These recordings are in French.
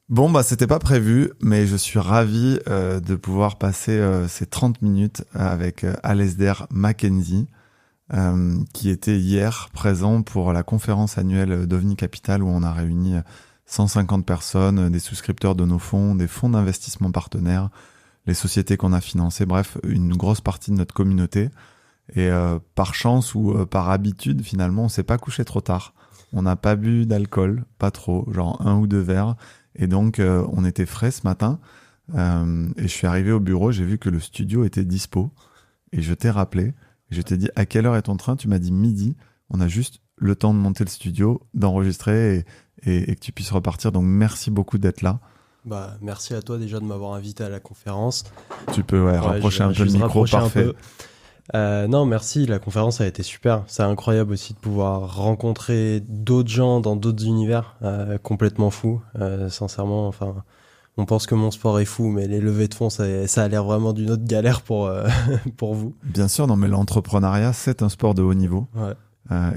Bon, bah, c'était pas prévu, mais je suis ravi de pouvoir passer ces 30 minutes avec Alasdair Mackenzie, qui était hier présent pour la conférence annuelle d'OVNI Capital où on a réuni 150 personnes, des souscripteurs de nos fonds, des fonds d'investissement partenaires, les sociétés qu'on a financées, bref, une grosse partie de notre communauté. Et par chance ou par habitude, finalement, on s'est pas couché trop tard. On n'a pas bu d'alcool, pas trop, genre 1 ou 2 verres. Et donc, on était frais ce matin. Et je suis arrivé au bureau, j'ai vu que le studio était dispo. Et je t'ai rappelé. Je t'ai dit, à quelle heure est ton train ? Tu m'as dit midi. On a juste le temps de monter le studio, d'enregistrer et que tu puisses repartir. Donc, merci beaucoup d'être là. Bah, merci à toi déjà de m'avoir invité à la conférence. Tu peux rapprocher un peu le micro, parfait. Non, merci, la conférence a été super. C'est incroyable aussi de pouvoir rencontrer d'autres gens dans d'autres univers complètement fous. Sincèrement, enfin, on pense que mon sport est fou, mais les levées de fonds, ça a l'air vraiment d'une autre galère pour vous. Bien sûr, non, mais l'entrepreneuriat, c'est un sport de haut niveau. Ouais.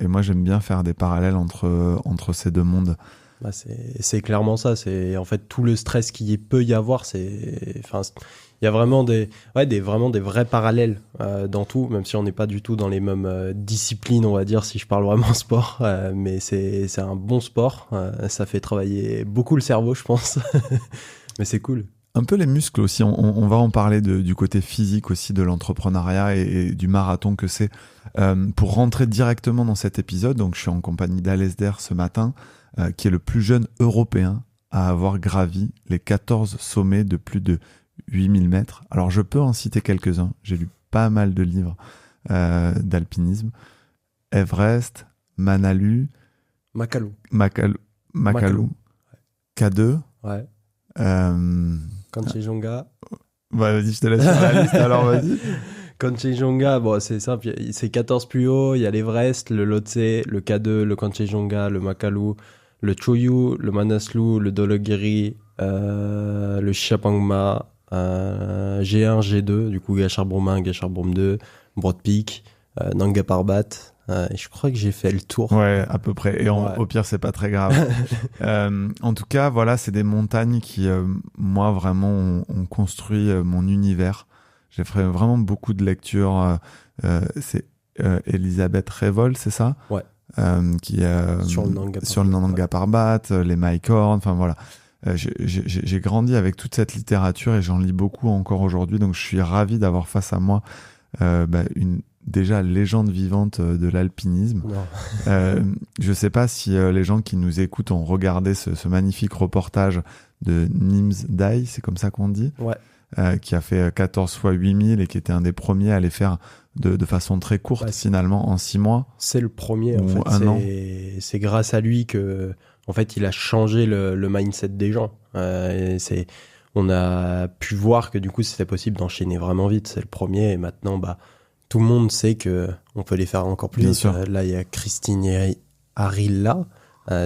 Et moi, j'aime bien faire des parallèles entre ces deux mondes. Bah, c'est clairement ça. C'est en fait tout le stress qu'il peut y avoir. Il y a vraiment vraiment des vrais parallèles dans tout, même si on n'est pas du tout dans les mêmes disciplines, on va dire, si je parle vraiment sport. Mais c'est un bon sport. Ça fait travailler beaucoup le cerveau, je pense. Mais c'est cool. Un peu les muscles aussi. On va en parler du côté physique aussi de l'entrepreneuriat et du marathon que c'est. Pour rentrer directement dans cet épisode, donc je suis en compagnie d'Alasdair ce matin, qui est le plus jeune Européen à avoir gravi les 14 sommets de plus de 8000 mètres. Alors, je peux en citer quelques-uns. J'ai lu pas mal de livres d'alpinisme. Everest, Manalu, Makalu. K2. Ouais. Kanchenjunga. Bah, vas-y, je te laisse faire la liste, alors vas-y. Kanchenjunga, bon, c'est simple. C'est 14 plus haut. Il y a l'Everest, le Lhotse, le K2, le Kanchenjunga, le Makalu, le Choyu, le Manaslu, le Dhologiri, le Shishapangma, G1, G2, du coup Gachar Brume 1, Gachar Brume 2, Broad Peak, Nanga Parbat. Et je crois que j'ai fait le tour. Ouais, à peu près. Et au pire, c'est pas très grave. En tout cas, voilà, c'est des montagnes qui, moi, vraiment, ont construit mon univers. J'ai fait vraiment beaucoup de lectures. C'est Elisabeth Revol, c'est ça ? Ouais. Qui sur le Nanga Parbat, les Mike Horn, enfin voilà. J'ai grandi avec toute cette littérature et j'en lis beaucoup encore aujourd'hui, donc je suis ravi d'avoir face à moi une déjà légende vivante de l'alpinisme. Je sais pas si les gens qui nous écoutent ont regardé ce magnifique reportage de Nims Dai, c'est comme ça qu'on dit, qui a fait 14 fois 8000 et qui était un des premiers à les faire de façon très courte, finalement, en 6 mois. C'est le premier, en fait. Un an. C'est grâce à lui que, en fait, il a changé le mindset des gens. On a pu voir que, du coup, c'était possible d'enchaîner vraiment vite. C'est le premier. Et maintenant, tout le monde sait qu'on peut les faire encore plus vite. Là, il y a Christine Arilla,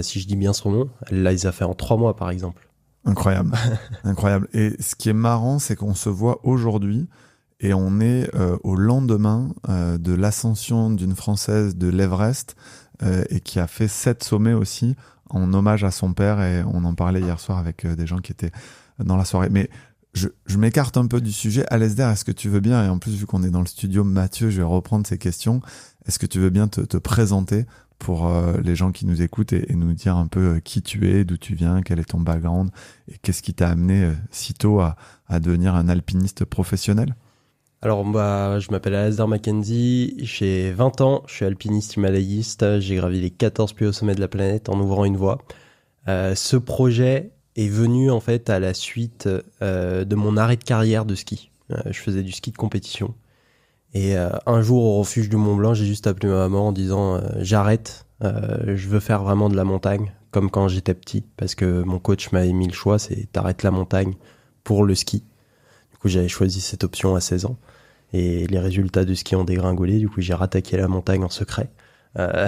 si je dis bien son nom. Elle les a fait en 3 mois, par exemple. Incroyable. Incroyable. Et ce qui est marrant, c'est qu'on se voit aujourd'hui et on est au lendemain de l'ascension d'une Française de l'Everest et qui a fait 7 sommets aussi en hommage à son père, et on en parlait hier soir avec des gens qui étaient dans la soirée. Mais je m'écarte un peu du sujet. Alasdair, est-ce que tu veux bien, et en plus vu qu'on est dans le studio, Mathieu, je vais reprendre ces questions, est-ce que tu veux bien te présenter pour les gens qui nous écoutent et nous dire un peu qui tu es, d'où tu viens, quel est ton background et qu'est-ce qui t'a amené si tôt à devenir un alpiniste professionnel ? Alors, je m'appelle Alasdair Mackenzie, j'ai 20 ans, je suis alpiniste himalayiste, j'ai gravi les 14 plus hauts sommets de la planète en ouvrant une voie. Ce projet est venu en fait à la suite de mon arrêt de carrière de ski. Je faisais du ski de compétition. Et un jour au refuge du Mont Blanc, j'ai juste appelé ma maman en disant j'arrête, je veux faire vraiment de la montagne, comme quand j'étais petit, parce que mon coach m'avait mis le choix, c'est t'arrêtes la montagne pour le ski. Du coup, j'avais choisi cette option à 16 ans. Et les résultats du ski ont dégringolé, du coup j'ai rattaqué la montagne en secret,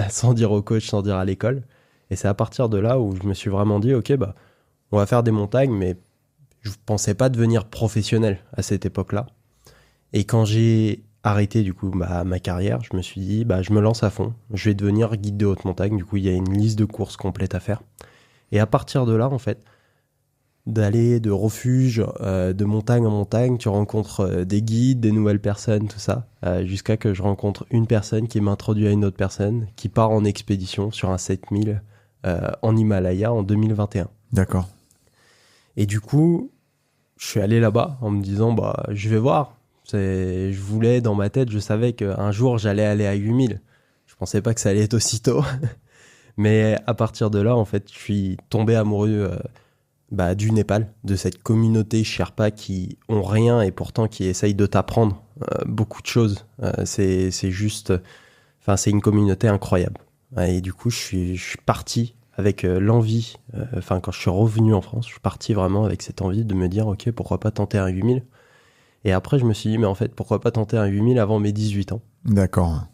sans dire au coach, sans dire à l'école. Et c'est à partir de là où je me suis vraiment dit, ok, on va faire des montagnes, mais je pensais pas devenir professionnel à cette époque-là. Et quand j'ai arrêté du coup ma carrière, je me suis dit, je me lance à fond, je vais devenir guide de haute montagne. Du coup, il y a une liste de courses complète à faire. Et à partir de là, en fait, d'aller de refuge, de montagne en montagne. Tu rencontres des guides, des nouvelles personnes, tout ça, jusqu'à que je rencontre une personne qui m'introduit à une autre personne qui part en expédition sur un 7000 en Himalaya en 2021. D'accord. Et du coup, je suis allé là-bas en me disant, je vais voir. Je voulais, dans ma tête, je savais qu'un jour, j'allais aller à 8000. Je pensais pas que ça allait être aussitôt. Mais à partir de là, en fait, je suis tombé amoureux du Népal, de cette communauté Sherpa qui ont rien et pourtant qui essayent de t'apprendre beaucoup de choses. C'est juste... c'est une communauté incroyable. Et du coup, je suis parti avec l'envie... quand je suis revenu en France, je suis parti vraiment avec cette envie de me dire, OK, pourquoi pas tenter un 8000 ? Et après, je me suis dit, mais en fait, pourquoi pas tenter un 8000 avant mes 18 ans ? D'accord.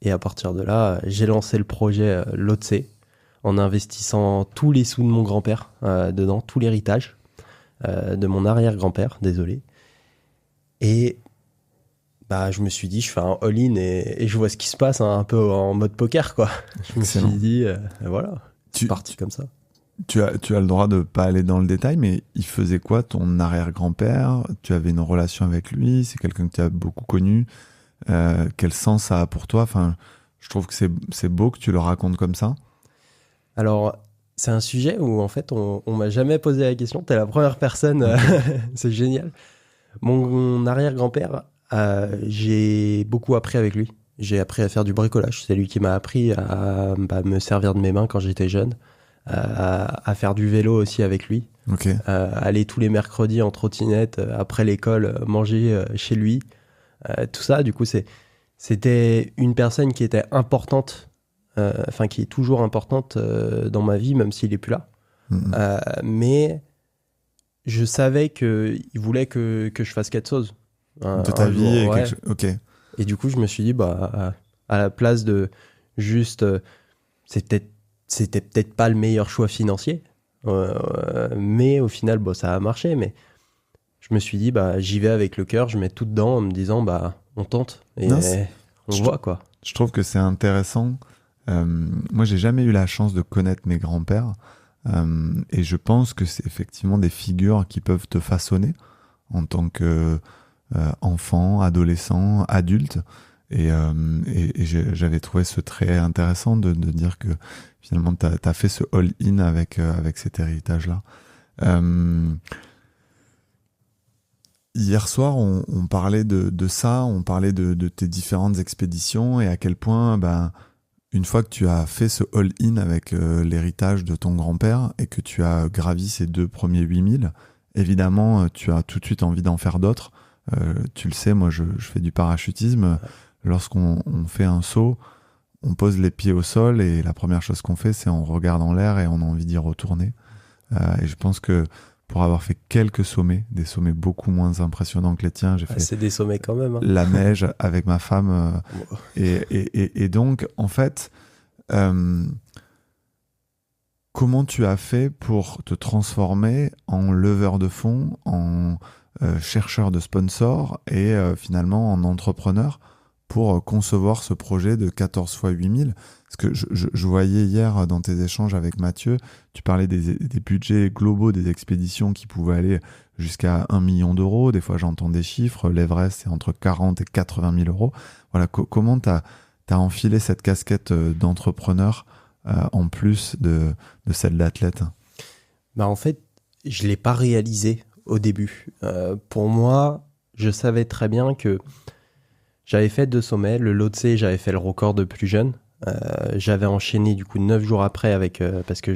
Et à partir de là, j'ai lancé le projet Lhotse, en investissant tous les sous de mon grand-père dedans, tout l'héritage de mon arrière-grand-père, désolé. Et je me suis dit, je fais un all-in et je vois ce qui se passe, un peu en mode poker, quoi. Je me suis dit, voilà, c'est parti comme ça. Tu as le droit de pas aller dans le détail, mais il faisait quoi ton arrière-grand-père ? Tu avais une relation avec lui ? C'est quelqu'un que tu as beaucoup connu ? Quel sens ça a pour toi ? Je trouve que c'est beau que tu le racontes comme ça. Alors, c'est un sujet où, en fait, on m'a jamais posé la question. T'es la première personne. C'est génial. Mon arrière-grand-père, j'ai beaucoup appris avec lui. J'ai appris à faire du bricolage. C'est lui qui m'a appris à me servir de mes mains quand j'étais jeune, à faire du vélo aussi avec lui. Okay. Aller tous les mercredis en trottinette après l'école, manger chez lui. Tout ça, du coup, c'était une personne qui était importante, qui est toujours importante dans ma vie, même s'il n'est plus là. Mais je savais qu'il voulait que je fasse quelque chose. De ta vie jour, et Ok. Et du coup, je me suis dit, à la place de juste... c'était peut-être pas le meilleur choix financier, mais au final, ça a marché. Mais je me suis dit, j'y vais avec le cœur, je mets tout dedans en me disant, on tente et on voit, quoi. Je trouve que c'est intéressant. Moi, j'ai jamais eu la chance de connaître mes grands-pères. Et je pense que c'est effectivement des figures qui peuvent te façonner en tant que enfant, adolescent, adulte. Et j'avais trouvé ce trait intéressant de dire que finalement, t'as fait ce all-in avec cet héritage-là. Hier soir, on parlait de ça, on parlait de tes différentes expéditions et à quel point, une fois que tu as fait ce all-in avec l'héritage de ton grand-père et que tu as gravi ces 2 premiers 8000, évidemment, tu as tout de suite envie d'en faire d'autres. Tu le sais, moi, je fais du parachutisme. Lorsqu'on fait un saut, on pose les pieds au sol et la première chose qu'on fait, c'est on regarde en l'air et on a envie d'y retourner. Et je pense que pour avoir fait quelques sommets, des sommets beaucoup moins impressionnants que les tiens, j'ai fait c'est des sommets quand même. La neige avec ma femme. Et donc, en fait, comment tu as fait pour te transformer en leveur de fonds, en chercheur de sponsors et finalement en entrepreneur pour concevoir ce projet de 14 x 8000 ? Parce que je voyais hier dans tes échanges avec Mathieu, tu parlais des budgets globaux des expéditions qui pouvaient aller jusqu'à 1 million d'euros. Des fois, j'entends des chiffres. L'Everest, c'est entre 40 et 80 000 euros. Voilà, comment tu as enfilé cette casquette d'entrepreneur en plus de celle d'athlète ? En fait, je ne l'ai pas réalisé au début. Pour moi, je savais très bien que j'avais fait 2 sommets. Le Lhotse, j'avais fait le record de plus jeune. J'avais enchaîné du coup 9 jours après parce que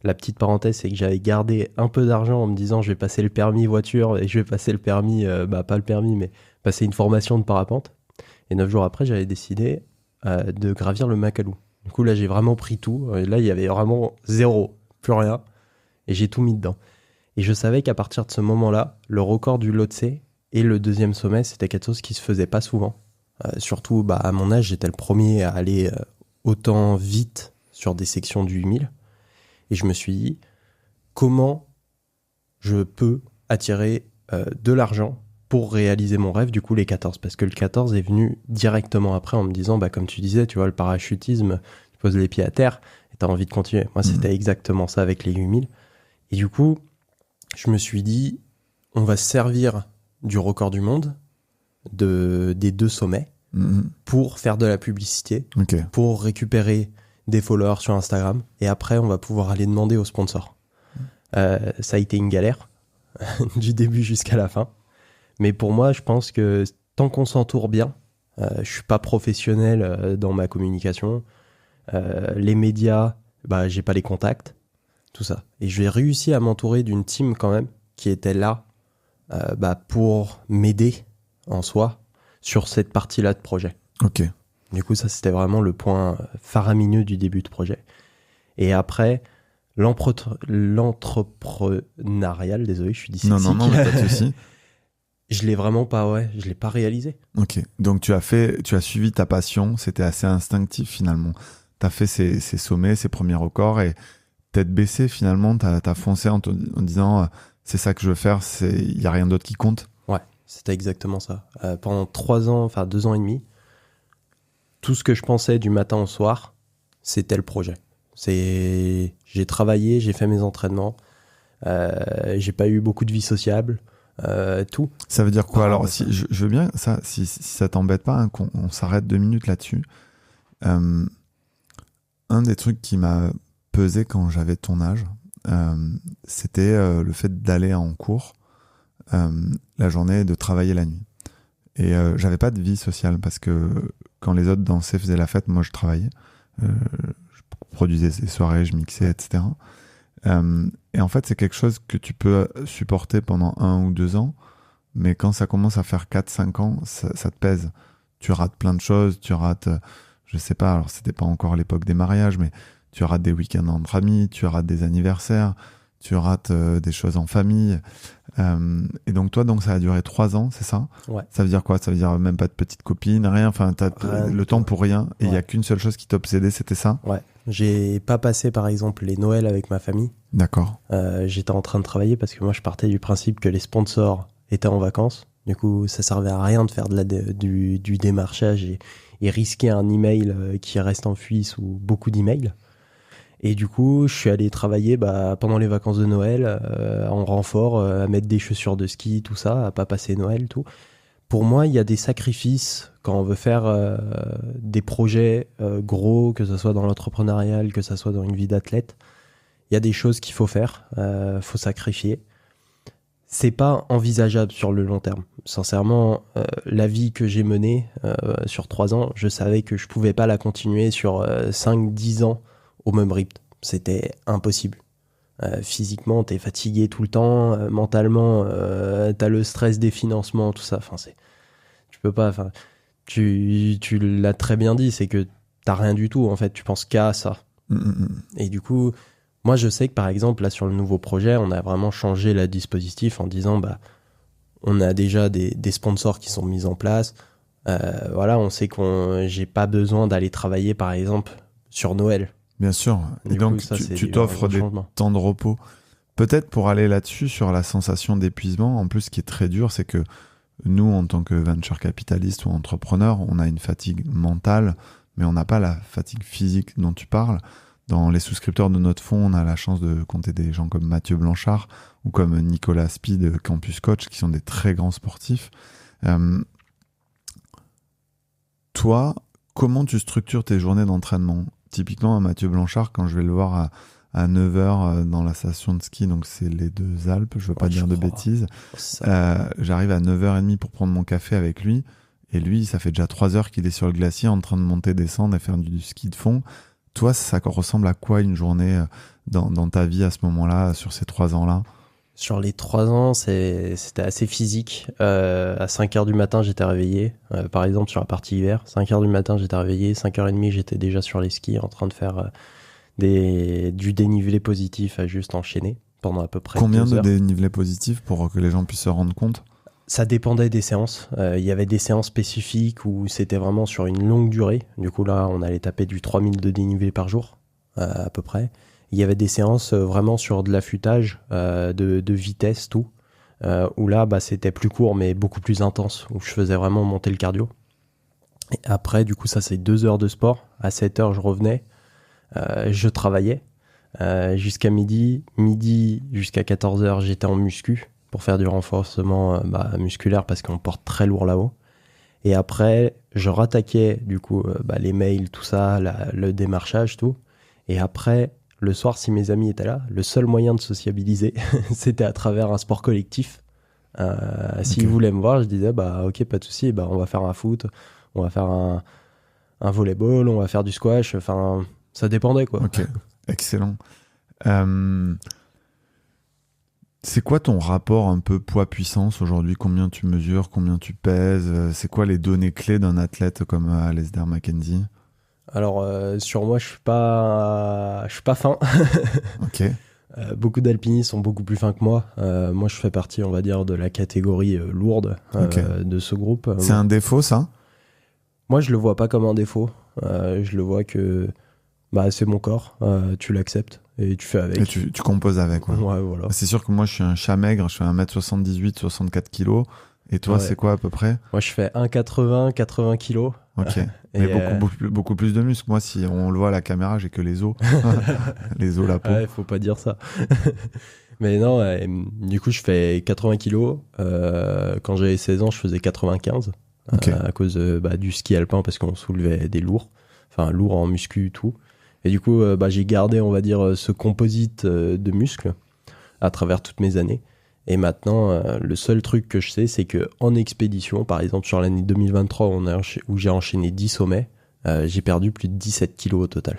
la petite parenthèse, c'est que j'avais gardé un peu d'argent en me disant je vais passer le permis voiture et je vais passer le permis, pas le permis, mais passer une formation de parapente. Et 9 jours après, j'avais décidé de gravir le Makalu. Du coup, là, j'ai vraiment pris tout. Et là, il y avait vraiment zéro, plus rien. Et j'ai tout mis dedans. Et je savais qu'à partir de ce moment-là, le record du Lhotse et le 2e sommet, c'était quelque chose qui se faisait pas souvent. Surtout, à mon âge, j'étais le premier à aller autant vite sur des sections du 8000. Et je me suis dit, comment je peux attirer de l'argent pour réaliser mon rêve, du coup, les 14. Parce que le 14 est venu directement après en me disant, comme tu disais, tu vois, le parachutisme, tu poses les pieds à terre et tu as envie de continuer. Moi, c'était exactement ça avec les 8000. Et du coup, je me suis dit, on va se servir du record du monde, des 2 sommets, pour faire de la publicité, pour récupérer des followers sur Instagram, et après, on va pouvoir aller demander aux sponsors. Ça a été une galère, du début jusqu'à la fin. Mais pour moi, je pense que tant qu'on s'entoure bien, je suis pas professionnel dans ma communication, les médias, j'ai pas les contacts, tout ça. Et j'ai réussi à m'entourer d'une team quand même qui était là pour m'aider en soi sur cette partie-là de projet. Ok. Du coup, ça, c'était vraiment le point faramineux du début de projet. Et après, l'entrepreneurial, désolé, je suis dyslexique. Non, mais pas de souci. Je l'ai vraiment pas, je l'ai pas réalisé. Ok. Donc, tu as suivi ta passion, c'était assez instinctif finalement. Tu as fait ces sommets, ces premiers records et tête baissée finalement, tu as foncé en disant c'est ça que je veux faire, il n'y a rien d'autre qui compte. Ouais, c'était exactement ça. Pendant 3 ans, enfin 2 ans et demi, tout ce que je pensais du matin au soir, c'était le projet. J'ai travaillé, j'ai fait mes entraînements, j'ai pas eu beaucoup de vie sociable, tout. Ça veut dire quoi alors si, je veux bien, ça, si ça t'embête pas, qu'on s'arrête 2 minutes là-dessus. Un des trucs qui m'a pesé quand j'avais ton âge, c'était le fait d'aller en cours la journée et de travailler la nuit. Et j'avais pas de vie sociale parce que quand les autres dansaient, faisaient la fête, moi je travaillais. Je produisais des soirées, je mixais, etc. Et en fait, c'est quelque chose que tu peux supporter pendant 1 ou 2 ans, mais quand ça commence à faire 4-5 ans, ça te pèse. Tu rates plein de choses, tu rates, je sais pas, alors c'était pas encore l'époque des mariages, mais tu rates des week-ends entre amis, tu rates des anniversaires, tu rates des choses en famille. Et donc toi, ça a duré 3 ans, c'est ça ? Ouais. Ça veut dire quoi ? Ça veut dire même pas de petite copine, rien, enfin t'as le temps pour rien, et il y a qu'une seule chose qui t'obsédait, c'était ça ? Ouais. J'ai pas passé par exemple les Noëls avec ma famille. D'accord. J'étais en train de travailler parce que moi je partais du principe que les sponsors étaient en vacances. Du coup, ça servait à rien de faire du démarchage et risquer un email qui reste enfui sous beaucoup d'emails. Et du coup, je suis allé travailler pendant les vacances de Noël en renfort, à mettre des chaussures de ski, tout ça, à pas passer Noël, tout. Pour moi, il y a des sacrifices quand on veut faire des projets gros, que ce soit dans l'entrepreneurial, que ce soit dans une vie d'athlète. Il y a des choses qu'il faut faire, faut sacrifier. C'est pas envisageable sur le long terme. Sincèrement, la vie que j'ai menée sur 3 ans, je savais que je pouvais pas la continuer sur 5-10 ans au même rythme. C'était impossible. Physiquement, t'es fatigué tout le temps. Mentalement, t'as le stress des financements, tout ça. Enfin, tu peux pas. Enfin, tu l'as très bien dit, c'est que t'as rien du tout. En fait, tu penses qu'à ça. Et du coup, moi, je sais que par exemple, là, sur le nouveau projet, on a vraiment changé le dispositif en disant, on a déjà des sponsors qui sont mis en place. Voilà, on sait j'ai pas besoin d'aller travailler, par exemple, sur Noël. Bien sûr. Et donc, tu t'offres des temps de repos. Peut-être pour aller là-dessus, sur la sensation d'épuisement, en plus, ce qui est très dur, c'est que nous, en tant que venture capitaliste ou entrepreneur, on a une fatigue mentale, mais on n'a pas la fatigue physique dont tu parles. Dans les souscripteurs de notre fonds, on a la chance de compter des gens comme Mathieu Blanchard ou comme Nicolas Spi de Campus Coach, qui sont des très grands sportifs. Toi, comment tu structures tes journées d'entraînement ? Typiquement, Mathieu Blanchard, quand je vais le voir à 9h dans la station de ski, donc c'est les 2 Alpes, je veux pas dire de bêtises, j'arrive à 9h30 pour prendre mon café avec lui, et lui, ça fait déjà 3 heures qu'il est sur le glacier en train de monter, descendre et faire du ski de fond. Toi, ça ressemble à quoi une journée dans ta vie à ce moment-là, sur ces 3 ans-là ? Sur les 3 ans, c'était assez physique. À 5h du matin, j'étais réveillé. Par exemple, sur la partie hiver, 5h du matin, j'étais réveillé. 5h30, j'étais déjà sur les skis en train de faire du dénivelé positif à juste enchaîner pendant à peu près 2 heures. Combien de dénivelé positif pour que les gens puissent se rendre compte ? Ça dépendait des séances. Il y avait des séances spécifiques où c'était vraiment sur une longue durée. Du coup, là, on allait taper du 3000 de dénivelé par jour, à peu près. Il y avait des séances vraiment sur de l'affûtage, de vitesse, tout. Où là, c'était plus court, mais beaucoup plus intense, où je faisais vraiment monter le cardio. Et après, du coup, ça, c'est 2 heures de sport. À 7h, je revenais. Je travaillais. jusqu'à midi. Midi jusqu'à 14h, j'étais en muscu pour faire du renforcement musculaire parce qu'on porte très lourd là-haut. Et après, je rattaquais du coup les mails, tout ça, le démarchage, tout. Et après, le soir, si mes amis étaient là, le seul moyen de sociabiliser, c'était à travers un sport collectif. S'ils voulaient me voir, je disais, ok, pas de souci, on va faire un foot, on va faire un volleyball, on va faire du squash, enfin, ça dépendait, quoi. Ok, excellent. C'est quoi ton rapport un peu poids-puissance aujourd'hui? Combien tu mesures, combien tu pèses? C'est quoi les données clés d'un athlète comme Alasdair Mackenzie? Alors, sur moi, je suis pas fin. Ok. Beaucoup d'alpinistes sont beaucoup plus fins que moi. Moi, je fais partie, on va dire, de la catégorie lourde de ce groupe. C'est un défaut, ça? Moi, je le vois pas comme un défaut. Je le vois que c'est mon corps. Tu l'acceptes et tu fais avec. Et tu composes avec. Ouais. Ouais, voilà. C'est sûr que moi, je suis un chat maigre. Je fais 1m78, 64 kilos. Et toi, c'est quoi à peu près? Moi, je fais 1,80, 80 kilos. Ok. Mais beaucoup plus de muscles. Moi, si on le voit à la caméra, j'ai que les os. Les os, la peau. Ouais, faut pas dire ça. Mais non, du coup, je fais 80 kilos. Quand j'avais 16 ans, je faisais 95. À cause du ski alpin, parce qu'on soulevait des lourds. Enfin, lourds en muscu, tout. Et du coup, j'ai gardé, on va dire, ce composite de muscles à travers toutes mes années. Et maintenant, le seul truc que je sais, c'est qu'en expédition, par exemple sur l'année 2023, où j'ai enchaîné 10 sommets, j'ai perdu plus de 17 kilos au total.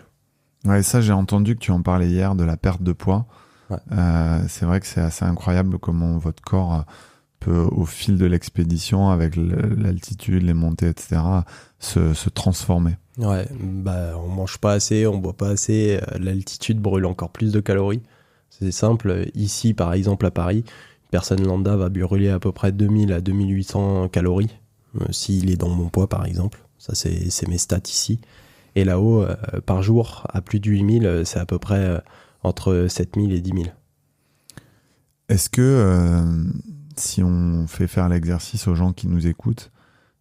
Ouais, ça, j'ai entendu que tu en parlais hier, de la perte de poids. Ouais. C'est vrai que c'est assez incroyable comment votre corps peut, au fil de l'expédition, avec l'altitude, les montées, etc., se transformer. Ouais, on mange pas assez, on boit pas assez, l'altitude brûle encore plus de calories. C'est simple, ici, par exemple, à Paris, personne lambda va brûler à peu près 2000 à 2800 calories, s'il est dans mon poids, par exemple. Ça, c'est mes stats ici. Et là-haut, par jour, à plus de 8000, c'est à peu près entre 7000 et 10 000. Est-ce que, si on fait faire l'exercice aux gens qui nous écoutent,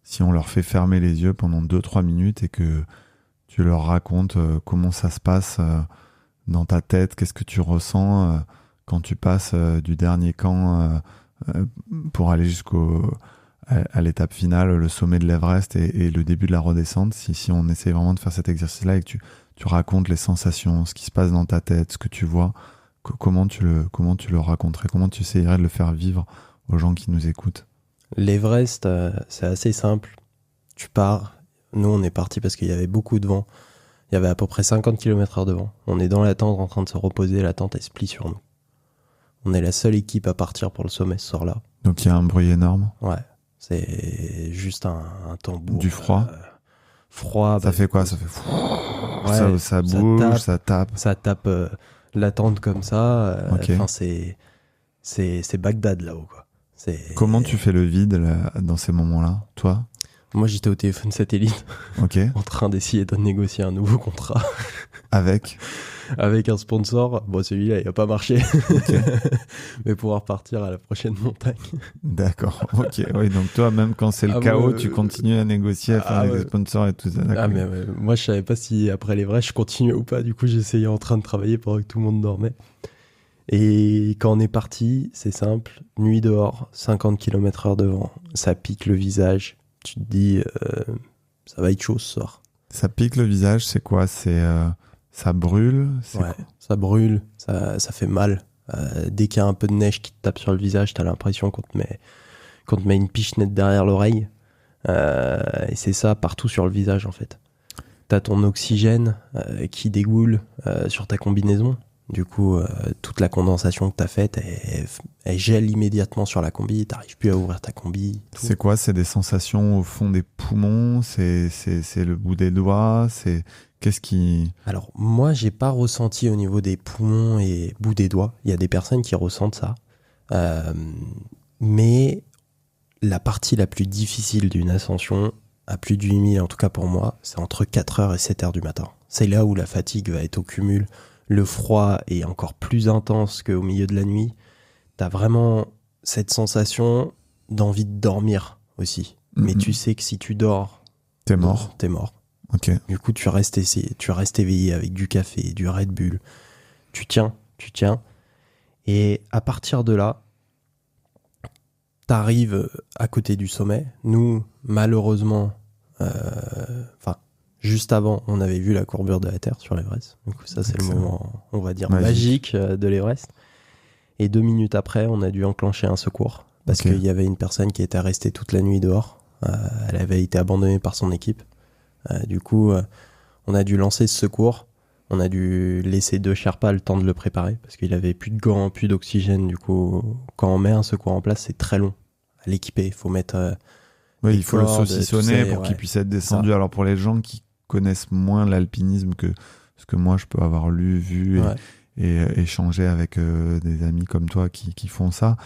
si on leur fait fermer les yeux pendant 2-3 minutes et que tu leur racontes comment ça se passe dans ta tête, qu'est-ce que tu ressens quand tu passes du dernier camp pour aller à l'étape finale, le sommet de l'Everest et le début de la redescente, si on essaie vraiment de faire cet exercice-là et que tu racontes les sensations, ce qui se passe dans ta tête, ce que tu vois, comment tu le raconterais, comment tu essayerais de le faire vivre aux gens qui nous écoutent? L'Everest, c'est assez simple. Tu pars. Nous, on est parti parce qu'il y avait beaucoup de vent. Il y avait à peu près 50 km/h de vent. On est dans la tente en train de se reposer. La tente, elle se plie sur nous. On est la seule équipe à partir pour le sommet ce soir-là. Donc il y a un bruit énorme. Ouais. C'est juste un tambour. Du froid. Froid. Ça fait quoi? Ça fait ouais, ça bouge, ça tape. Ça tape la tente comme ça. Okay. C'est Bagdad là-haut, quoi. Comment tu fais le vide là, dans ces moments-là, toi? Moi, j'étais au téléphone satellite, en train d'essayer de négocier un nouveau contrat. Avec un sponsor. Bon, celui-là, il n'a pas marché. Mais pouvoir partir à la prochaine montagne. D'accord, ok. Oui, donc toi, même quand c'est le chaos, tu continues à négocier, à faire avec les sponsors et tout ça. Mais moi, je savais pas si après les vrais, je continuais ou pas. Du coup, j'essayais en train de travailler pendant que tout le monde dormait. Et quand on est parti, c'est simple, nuit dehors, 50 km/h de vent, ça pique le visage, tu te dis, ça va être chaud ce soir. Ça pique le visage, c'est quoi? Ça brûle? Ouais, ça brûle, ça fait mal. Dès qu'il y a un peu de neige qui te tape sur le visage, t'as l'impression qu'on te met une pichenette derrière l'oreille. Et c'est ça partout sur le visage en fait. T'as ton oxygène qui dégoule sur ta combinaison. Du coup, toute la condensation que tu as faite, elle gèle immédiatement sur la combi. Tu n'arrives plus à ouvrir ta combi. Tout. C'est quoi? C'est des sensations au fond des poumons? C'est le bout des doigts? Qu'est-ce qui... Alors, moi, j'ai pas ressenti au niveau des poumons et bout des doigts. Il y a des personnes qui ressentent ça. Mais la partie la plus difficile d'une ascension, à plus de 8000, en tout cas pour moi, c'est entre 4h et 7h du matin. C'est là où la fatigue va être au cumul. Le froid est encore plus intense qu'au milieu de la nuit. T'as vraiment cette sensation d'envie de dormir aussi. Mais tu sais que si tu dors, t'es mort. T'es mort. Okay. Du coup, tu restes éveillé avec du café, du Red Bull. tu tiens. Et à partir de là, t'arrives à côté du sommet. Nous, malheureusement, juste avant, on avait vu la courbure de la Terre sur l'Everest. Du coup, ça, c'est le moment, on va dire, magique de l'Everest. Et 2 minutes après, on a dû enclencher un secours parce qu'il y avait une personne qui était restée toute la nuit dehors. Elle avait été abandonnée par son équipe. Du coup, on a dû lancer ce secours. On a dû laisser 2 Sherpas le temps de le préparer parce qu'il avait plus de gants, plus d'oxygène. Du coup, quand on met un secours en place, c'est très long à l'équiper. Il faut mettre... il faut le saucissonner pour qu'il puisse être descendu. Alors pour les gens qui connaissent moins l'alpinisme que ce que moi je peux avoir lu, vu et échanger avec des amis comme toi qui font ça,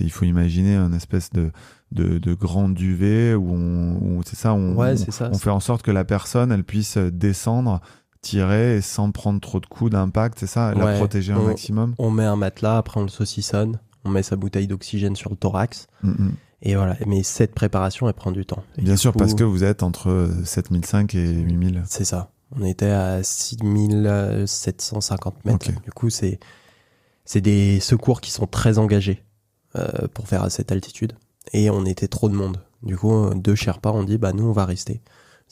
il faut imaginer une espèce de grand duvet où on fait en sorte que la personne elle puisse descendre, tirer et sans prendre trop de coups d'impact, c'est ça, la protéger un maximum. On met un matelas, après on le saucissonne, on met sa bouteille d'oxygène sur le thorax. Et voilà, mais cette préparation elle prend du temps. Et bien sûr, parce que vous êtes entre 7005 et 8000. C'est ça. On était à 6750 mètres. Du coup, c'est des secours qui sont très engagés pour faire à cette altitude. Et on était trop de monde. Du coup, 2 Sherpas ont dit, nous, on va rester.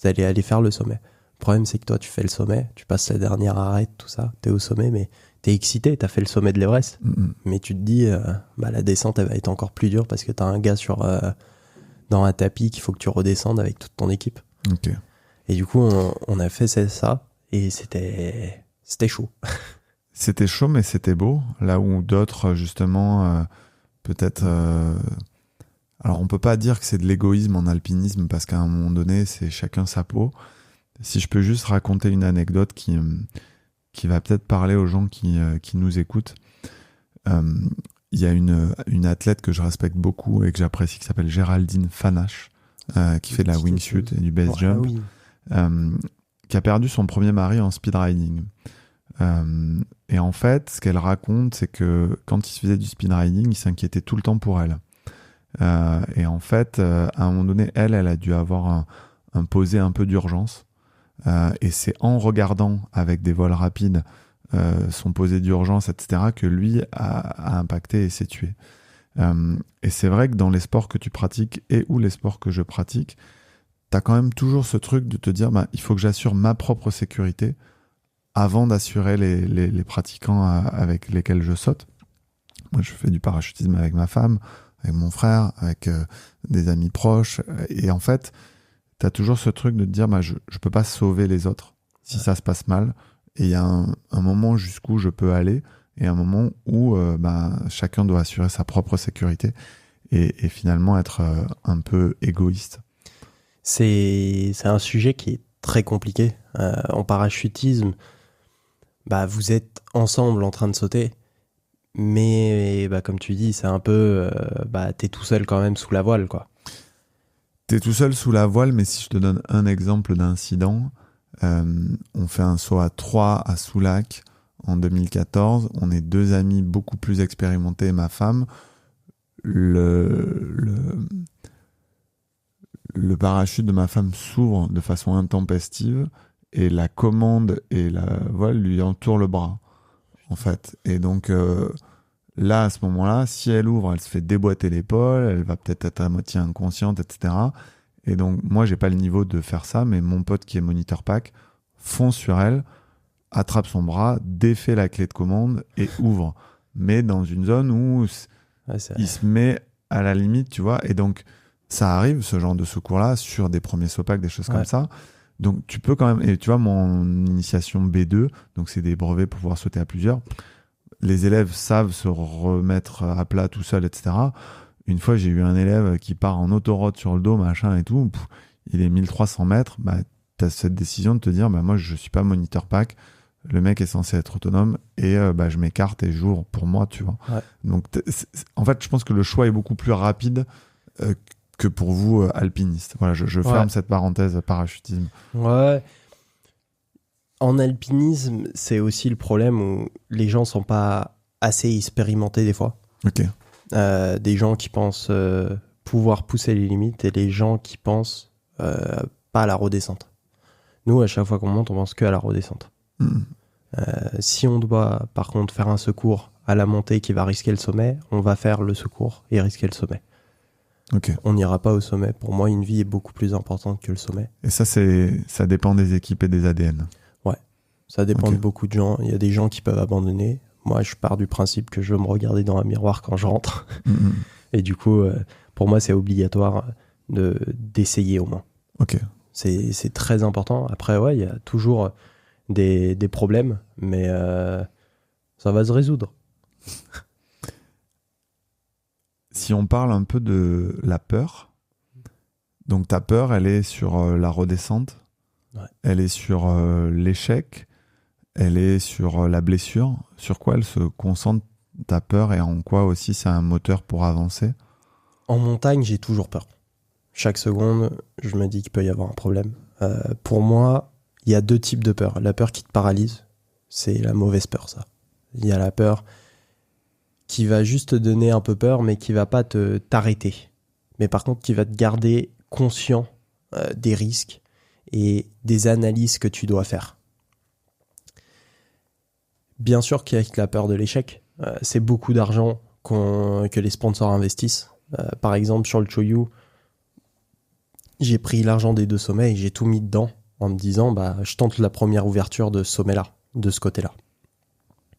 Vous allez aller faire le sommet. Le problème, c'est que toi, tu fais le sommet, tu passes la dernière arête, tout ça, t'es au sommet, mais t'es excité, t'as fait le sommet de l'Everest. Mais tu te dis, la descente, elle va être encore plus dure parce que t'as un gars dans un tapis qu'il faut que tu redescendes avec toute ton équipe. Et du coup, on a fait ça, et c'était chaud. C'était chaud, mais c'était beau. Là où d'autres, justement, peut-être... Alors, on peut pas dire que c'est de l'égoïsme en alpinisme, parce qu'à un moment donné, c'est chacun sa peau. Si je peux juste raconter une anecdote qui va peut-être parler aux gens qui nous écoutent. Il y a une athlète que je respecte beaucoup et que j'apprécie, qui s'appelle Géraldine Fanache, qui fait de la wingsuit et du base jump. Qui a perdu son premier mari en speedriding. Et en fait, ce qu'elle raconte, c'est que quand il se faisait du speedriding, il s'inquiétait tout le temps pour elle. Et en fait, à un moment donné, elle a dû avoir un posé un peu d'urgence. Et c'est en regardant avec des vols rapides son posé d'urgence, etc., que lui a impacté et s'est tué. Et c'est vrai que dans les sports que tu pratiques et ou les sports que je pratique, t'as quand même toujours ce truc de te dire il faut que j'assure ma propre sécurité avant d'assurer les pratiquants avec lesquels je saute. Moi, je fais du parachutisme avec ma femme, avec mon frère, avec des amis proches. Et en fait, t'as toujours ce truc de te dire je peux pas sauver les autres si ça se passe mal. Et il y a un moment jusqu'où je peux aller et un moment où chacun doit assurer sa propre sécurité et finalement être un peu égoïste. C'est un sujet qui est très compliqué. En parachutisme, vous êtes ensemble en train de sauter, mais comme tu dis, c'est un peu... t'es tout seul quand même sous la voile, quoi. T'es tout seul sous la voile, mais si je te donne un exemple d'incident, on fait un saut à 3 à Soulac en 2014. On est 2 amis beaucoup plus expérimentés et ma femme. Le parachute de ma femme s'ouvre de façon intempestive et la commande et la voile lui entourent le bras, en fait. Et donc là, à ce moment-là, si elle ouvre, elle se fait déboîter l'épaule, elle va peut-être être à moitié inconsciente, etc. Et donc, moi, j'ai pas le niveau de faire ça, mais mon pote qui est moniteur pack fonce sur elle, attrape son bras, défait la clé de commande et ouvre. Mais dans une zone où il se met à la limite, tu vois. Et donc, ça arrive, ce genre de secours-là, sur des premiers SOPAC, des choses comme ça. Donc, tu peux quand même... Et tu vois, mon initiation B2, donc c'est des brevets pour pouvoir sauter à plusieurs. Les élèves savent se remettre à plat tout seul, etc. Une fois, j'ai eu un élève qui part en autoroute sur le dos, machin et tout. Il est 1300 mètres. Tu as cette décision de te dire, moi, je suis pas moniteur pack. Le mec est censé être autonome et je m'écarte et j'ouvre pour moi, tu vois. Donc, en fait, je pense que le choix est beaucoup plus rapide que pour vous, alpinistes. Voilà, je ferme cette parenthèse parachutisme. Ouais. En alpinisme, c'est aussi le problème où les gens sont pas assez expérimentés des fois. Des gens qui pensent pouvoir pousser les limites et les gens qui pensent pas à la redescente. Nous, à chaque fois qu'on monte, on pense que à la redescente. Si on doit par contre faire un secours à la montée qui va risquer le sommet, on va faire le secours et risquer le sommet. Ok. On n'ira pas au sommet. Pour moi, une vie est beaucoup plus importante que le sommet. Et ça dépend des équipes et des ADN. Ouais, ça dépend Ok. de beaucoup de gens. Il y a des gens qui peuvent abandonner. Moi, je pars du principe que je veux me regarder dans un miroir quand je rentre. Mhm. Et du coup, pour moi, c'est obligatoire d'essayer au moins. Ok. C'est très important. Après, ouais, il y a toujours des problèmes, mais ça va se résoudre. Si on parle un peu de la peur, donc ta peur, elle est sur la redescente, Ouais. elle est sur l'échec, elle est sur la blessure. Sur quoi elle se concentre, ta peur, et en quoi aussi c'est un moteur pour avancer? En montagne, j'ai toujours peur. Chaque seconde, je me dis qu'il peut y avoir un problème. Pour moi, il y a 2 types de peur. La peur qui te paralyse, c'est la mauvaise peur, ça. Il y a la peur qui va juste te donner un peu peur, mais qui va pas t'arrêter. Mais par contre, qui va te garder conscient des risques et des analyses que tu dois faire. Bien sûr qu'il y a la peur de l'échec. C'est beaucoup d'argent que les sponsors investissent. Par exemple, sur le Choyu, j'ai pris l'argent des 2 sommets et j'ai tout mis dedans en me disant je tente la première ouverture de ce sommet-là, de ce côté-là.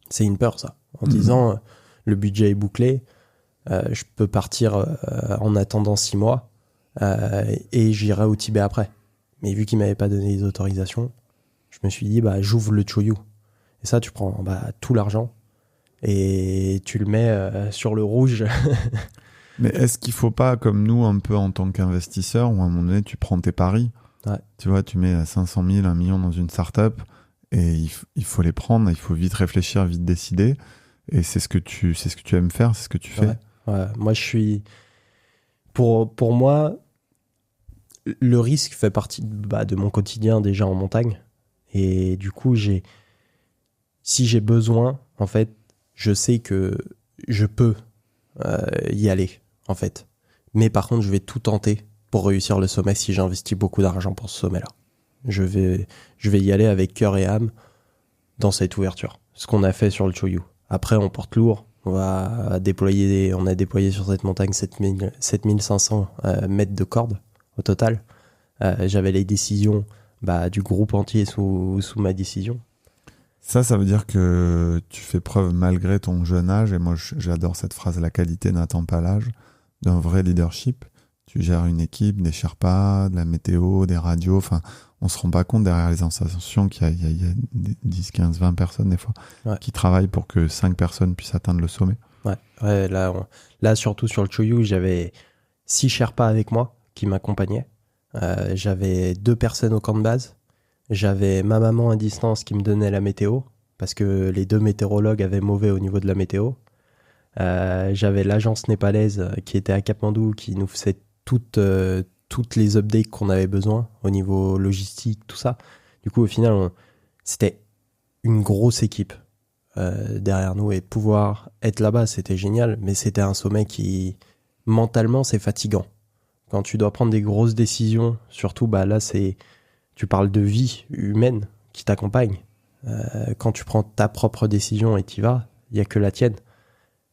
C'est une peur, ça. En disant le budget est bouclé, je peux partir en attendant 6 mois et j'irai au Tibet après. Mais vu qu'ils ne m'avaient pas donné les autorisations, je me suis dit j'ouvre le Choyu. Et ça, tu prends tout l'argent et tu le mets sur le rouge. Mais est-ce qu'il faut pas, comme nous, un peu en tant qu'investisseur, où à un moment donné, tu prends tes paris, Ouais. tu vois, tu mets 500 000, 1 million dans une startup, et il faut les prendre, il faut vite réfléchir, vite décider, et c'est ce que tu aimes faire, c'est ce que tu fais. Ouais. Moi, je suis... Pour moi, le risque fait partie de mon quotidien déjà en montagne, et du coup, si j'ai besoin, en fait, je sais que je peux y aller, en fait. Mais par contre, je vais tout tenter pour réussir le sommet si j'investis beaucoup d'argent pour ce sommet-là. Je vais y aller avec cœur et âme dans cette ouverture. Ce qu'on a fait sur le Choyu. Après, on porte lourd. On a déployé sur cette montagne 7500 mètres de corde au total. J'avais les décisions du groupe entier sous ma décision. Ça veut dire que tu fais preuve, malgré ton jeune âge, et moi j'adore cette phrase, la qualité n'attend pas l'âge, d'un vrai leadership. Tu gères une équipe, des Sherpas, de la météo, des radios, enfin, on se rend pas compte derrière les installations qu'il y a 10, 15, 20 personnes des fois qui travaillent pour que 5 personnes puissent atteindre le sommet. Ouais, là, surtout sur le Choyu, j'avais 6 Sherpas avec moi qui m'accompagnaient. J'avais 2 personnes au camp de base. J'avais ma maman à distance qui me donnait la météo, parce que les 2 météorologues avaient mauvais au niveau de la météo. J'avais l'agence népalaise qui était à Katmandou, qui nous faisait toutes les updates qu'on avait besoin au niveau logistique, tout ça. Du coup, au final, c'était une grosse équipe derrière nous, et pouvoir être là-bas, c'était génial, mais c'était un sommet qui, mentalement, c'est fatigant. Quand tu dois prendre des grosses décisions, surtout, là, tu parles de vie humaine qui t'accompagne. Quand tu prends ta propre décision et t'y vas, il n'y a que la tienne.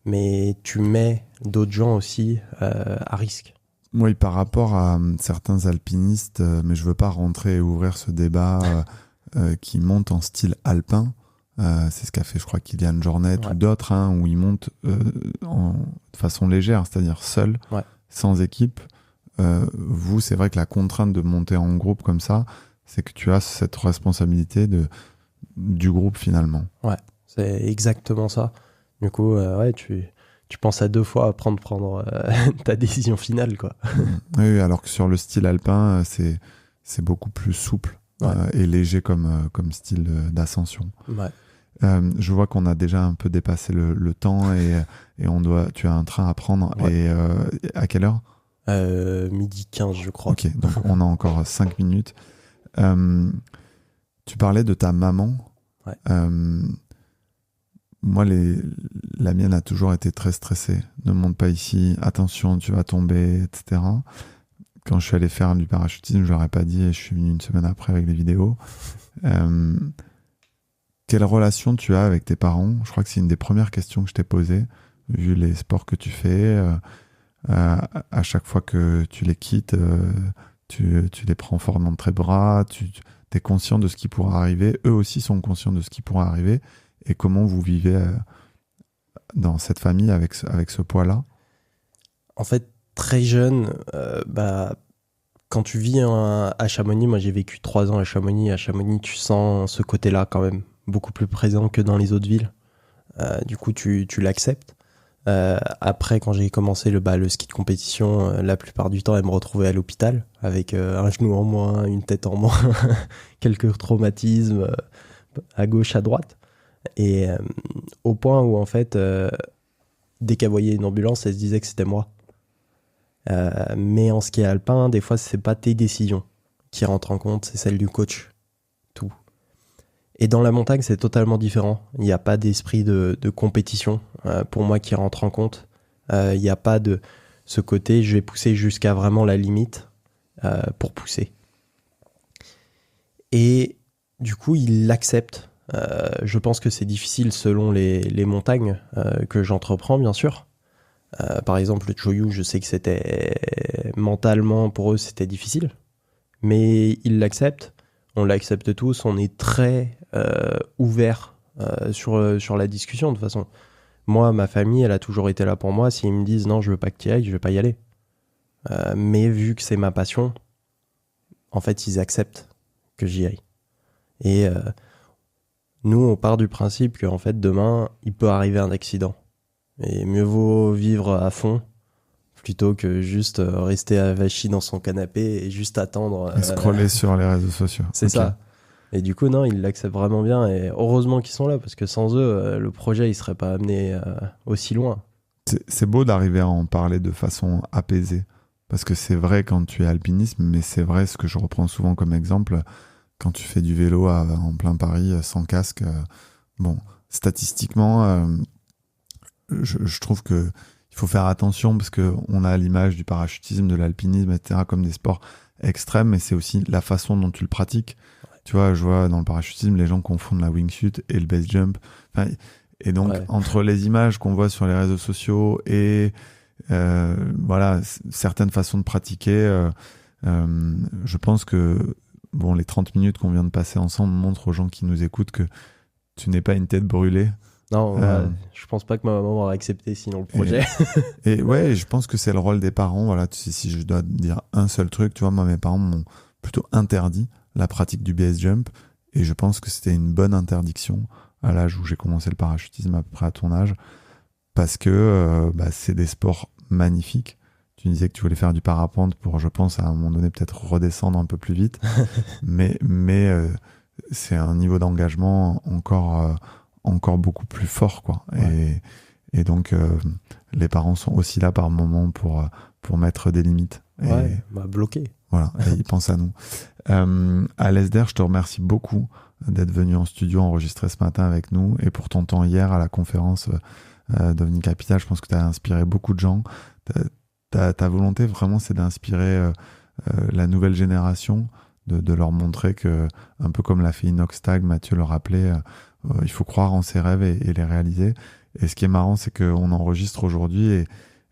Mais tu mets d'autres gens aussi à risque. Oui, par rapport à certains alpinistes, mais je veux pas rentrer et ouvrir ce débat qui monte en style alpin. C'est ce qu'a fait, je crois, Kylian Jornet ou d'autres, où ils montent de façon légère, c'est-à-dire seul, sans équipe. Vous, c'est vrai que la contrainte de monter en groupe comme ça, c'est que tu as cette responsabilité du groupe finalement. Ouais, c'est exactement ça. Du coup, tu penses à 2 fois à prendre ta décision finale, quoi. Oui, alors que sur le style alpin, c'est beaucoup plus souple et léger comme style d'ascension. Ouais. Je vois qu'on a déjà un peu dépassé le temps et tu as un train à prendre. Ouais. Et à quelle heure ? 12h15, je crois. Ok, donc on a encore 5 minutes. Tu parlais de ta maman. Ouais. Moi, la mienne a toujours été très stressée. Ne monte pas ici, attention, tu vas tomber, etc. Quand je suis allé faire du parachutisme, je leur ai pas dit et je suis venu une semaine après avec des vidéos. quelle relation tu as avec tes parents? Je crois que c'est une des premières questions que je t'ai posées, vu les sports que tu fais. À chaque fois que tu les quittes, tu les prends fort dans tes bras, tu es conscient de ce qui pourra arriver. Eux aussi sont conscients de ce qui pourra arriver. Et comment vous vivez dans cette famille avec ce poids-là? En fait, très jeune, quand tu vis à Chamonix, moi j'ai vécu 3 ans à Chamonix. À Chamonix, tu sens ce côté-là quand même beaucoup plus présent que dans les autres villes. Du coup, tu l'acceptes. Après, quand j'ai commencé le ski de compétition, la plupart du temps, elle me retrouvait à l'hôpital avec un genou en moins, une tête en moins, quelques traumatismes à gauche, à droite. Et au point où, en fait, dès qu'elle voyait une ambulance, elle se disait que c'était moi. Mais en ski alpin, des fois, c'est pas tes décisions qui rentrent en compte, c'est celle du coach. Tout. Et dans la montagne, c'est totalement différent. Il n'y a pas d'esprit de compétition pour moi qui rentre en compte. Il n'y a pas de ce côté, je vais pousser jusqu'à vraiment la limite pour pousser. Et du coup, il l'accepte. Je pense que c'est difficile selon les montagnes que j'entreprends, bien sûr. Par exemple, le Choyu, je sais que c'était mentalement, pour eux, c'était difficile. Mais ils l'acceptent. On l'accepte tous. On est très ouvert sur la discussion, de toute façon. Moi, ma famille, elle a toujours été là pour moi. S'ils me disent non, je veux pas que tu y ailles, je vais pas y aller. Mais vu que c'est ma passion, en fait, ils acceptent que j'y aille. Et nous, on part du principe qu'en fait, demain, il peut arriver un accident. Et mieux vaut vivre à fond plutôt que juste rester avachi dans son canapé et juste attendre. Et scroller sur les réseaux sociaux. C'est ça. Et du coup, non, ils l'acceptent vraiment bien. Et heureusement qu'ils sont là, parce que sans eux, le projet, il serait pas amené aussi loin. C'est beau d'arriver à en parler de façon apaisée. Parce que c'est vrai quand tu es alpiniste, mais c'est vrai ce que je reprends souvent comme exemple, quand tu fais du vélo en plein Paris sans casque. Bon, statistiquement, je trouve que il faut faire attention parce qu'on a l'image du parachutisme, de l'alpinisme, etc., comme des sports extrêmes, mais c'est aussi la façon dont tu le pratiques. Ouais. Tu vois, je vois dans le parachutisme, les gens confondent la wingsuit et le base jump. Enfin, et donc, ouais, entre les images qu'on voit sur les réseaux sociaux et voilà, certaines façons de pratiquer, je pense que bon, les 30 minutes qu'on vient de passer ensemble montrent aux gens qui nous écoutent que tu n'es pas une tête brûlée. Non, je pense pas que ma maman aurait accepté sinon le projet. Et ouais, je pense que c'est le rôle des parents. Voilà, si je dois dire un seul truc, tu vois, moi, mes parents m'ont plutôt interdit la pratique du base jump. Et je pense que c'était une bonne interdiction à l'âge où j'ai commencé le parachutisme, à peu près à ton âge. Parce que c'est des sports magnifiques. Tu disais que tu voulais faire du parapente pour, je pense, à un moment donné, peut-être redescendre un peu plus vite. mais c'est un niveau d'engagement encore beaucoup plus fort, quoi. Ouais. Et donc les parents sont aussi là par moment pour mettre des limites. Ouais, bloquer. Voilà, et ils pensent à nous. Alasdair, je te remercie beaucoup d'être venu en studio enregistrer ce matin avec nous et pour ton temps hier à la conférence d'OVNI Capital. Je pense que tu as inspiré beaucoup de gens. Ta volonté vraiment, c'est d'inspirer la nouvelle génération, de leur montrer que, un peu comme l'a fait Inoxtag, Mathieu le rappelait, il faut croire en ses rêves et les réaliser. Et ce qui est marrant, c'est qu'on enregistre aujourd'hui et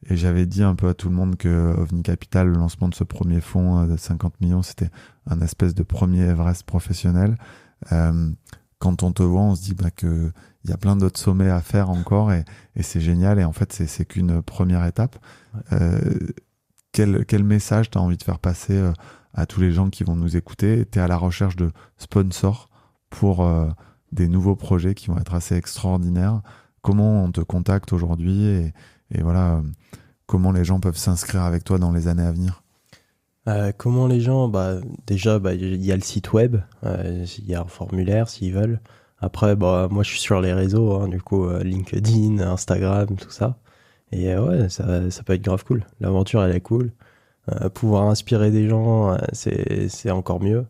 j'avais dit un peu à tout le monde que OVNI Capital, le lancement de ce premier fonds de 50 millions, c'était un espèce de premier Everest professionnel. Quand on te voit, on se dit qu'il y a plein d'autres sommets à faire encore et c'est génial. Et en fait, c'est qu'une première étape. Ouais. Quel message tu as envie de faire passer à tous les gens qui vont nous écouter? Tu es à la recherche de sponsors pour des nouveaux projets qui vont être assez extraordinaires. Comment on te contacte aujourd'hui et voilà, comment les gens peuvent s'inscrire avec toi dans les années à venir? Comment les gens, déjà, il y a le site web, il y a un formulaire s'ils veulent. Après, moi je suis sur les réseaux, hein, du coup, LinkedIn, Instagram, tout ça. Et ouais, ça peut être grave cool. L'aventure, elle est cool. Pouvoir inspirer des gens, c'est encore mieux.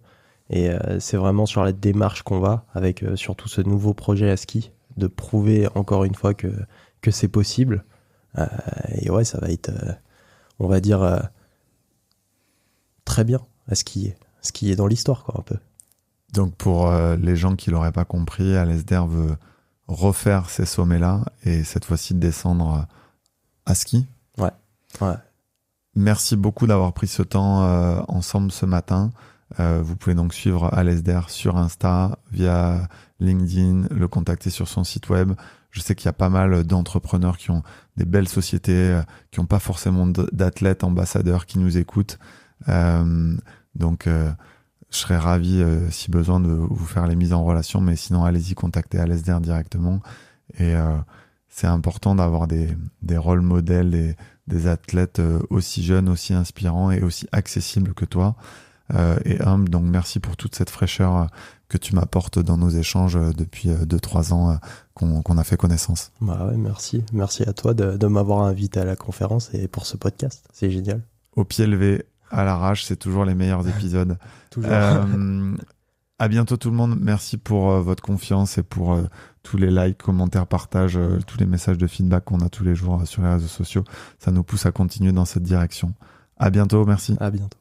Et c'est vraiment sur la démarche qu'on va, avec surtout ce nouveau projet à ski, de prouver encore une fois que c'est possible. Et ouais, ça va être, on va dire, très bien à skier dans l'histoire, quoi, un peu. Donc pour les gens qui l'auraient pas compris, Alasdair veut refaire ces sommets-là et cette fois-ci descendre à ski. Ouais. Merci beaucoup d'avoir pris ce temps ensemble ce matin. Vous pouvez donc suivre Alasdair sur Insta, via LinkedIn, le contacter sur son site web. Je sais qu'il y a pas mal d'entrepreneurs qui ont des belles sociétés, qui n'ont pas forcément d'athlètes ambassadeurs qui nous écoutent. Donc, je serais ravi, si besoin, de vous faire les mises en relation. Mais sinon, allez-y, contactez Alasdair directement. Et c'est important d'avoir des rôles modèles, des athlètes aussi jeunes, aussi inspirants et aussi accessibles que toi. Et humble. Donc, merci pour toute cette fraîcheur que tu m'apportes dans nos échanges depuis 2-3 ans qu'on a fait connaissance. Bah ouais, merci. Merci à toi de m'avoir invité à la conférence et pour ce podcast. C'est génial. Au pied levé, à l'arrache, c'est toujours les meilleurs épisodes. Toujours. À bientôt tout le monde. Merci pour votre confiance et pour tous les likes, commentaires, partages, tous les messages de feedback qu'on a tous les jours sur les réseaux sociaux. Ça nous pousse à continuer dans cette direction. À bientôt, merci. À bientôt.